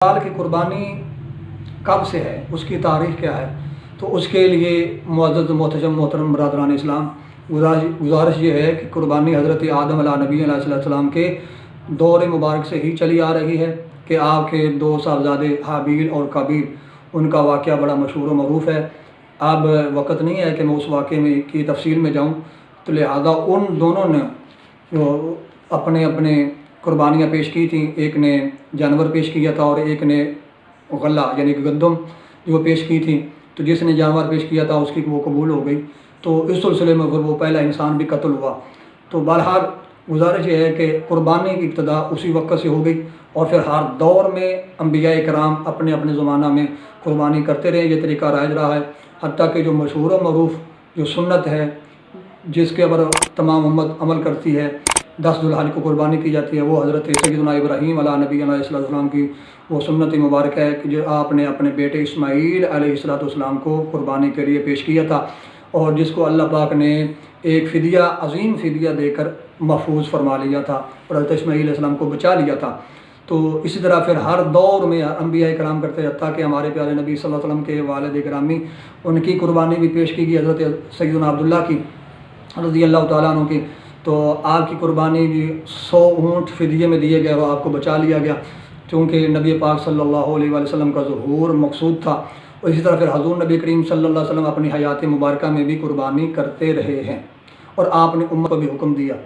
साल की कुर्बानी कब से है, उसकी तारीख़ क्या है। तो उसके लिए मुअज़्ज़ज़ मोहतरम मोहतरम बरदरान इस्लाम गुजारिश ये है कि कुर्बानी हज़रत आदम नबी अलैहिस्सलाम के दौर मुबारक से ही चली आ रही है कि आपके दो साहबज़ादे हाबील और काबील, उनका वाक़या बड़ा मशहूर व मरूफ़ है। अब वक़्त नहीं है कि मैं उस वाक़े में की तफसील में जाऊँ, तो लिहाजा उन दोनों ने जो अपने अपने कुर्बानियाँ पेश की थी, एक ने जानवर पेश किया था और एक ने गल्ला यानी कि गंदम जो पेश की थी। तो जिसने जानवर पेश किया था उसकी वो कबूल हो गई, तो इस सिलसिले में फिर वो पहला इंसान भी कत्ल हुआ। तो बहरहाल गुजारिश ये है कि कुर्बानी की इब्तिदा उसी वक्त से हो गई और फिर हर दौर में अंबिया कराम अपने अपने ज़माना में कुर्बानी करते रहे। ये तरीका राइज रहा है, हत्ता कि जो मशहूर व मरूफ़ जो सुन्नत है जिसके ऊपर तमाम उम्मत अमल करती है, 10 जुल्हज को कुर्बानी की जाती है, वो हज़रत सय्यदना इब्राहीम अला नबी अलैहिस्सलाम की वो सुन्नत मुबारक है कि जो आपने अपने बेटे इस्माईल अलैहिस्सलाम को कुर्बानी के लिए पेश किया था और जिसको अल्लाह पाक ने एक फ़िदिया अज़ीम फ़िदिया देकर महफूज फरमा लिया था और हज़रत इस्माईल अलैहिस्सलाम को बचा लिया था। तो इसी तरह फिर हर दौर में अंबिया कराम करते रहता कि हमारे प्यारे नबी सल्लल्लाहु अलैहि वसल्लम के वालिद गिरामी उनकी कुर्बानी भी पेश की गई, हज़रत सय्यदना अब्दुल्ला की रज़ी अल्लाह तआला अन्हु की। तो आपकी कुर्बानी भी 100 ऊँट फ़िदिये में दिए गए और आपको बचा लिया गया, क्योंकि नबी पाक सल्लल्लाहु अलैहि वसल्लम का ज़ुहूर मकसूद था। और इसी तरह फिर हज़ूर नबी करीम सल्लल्लाहु अलैहि वसल्लम अपनी हयात मुबारका में भी कुर्बानी करते रहे हैं और आपने उम्मत को भी हुक्म दिया।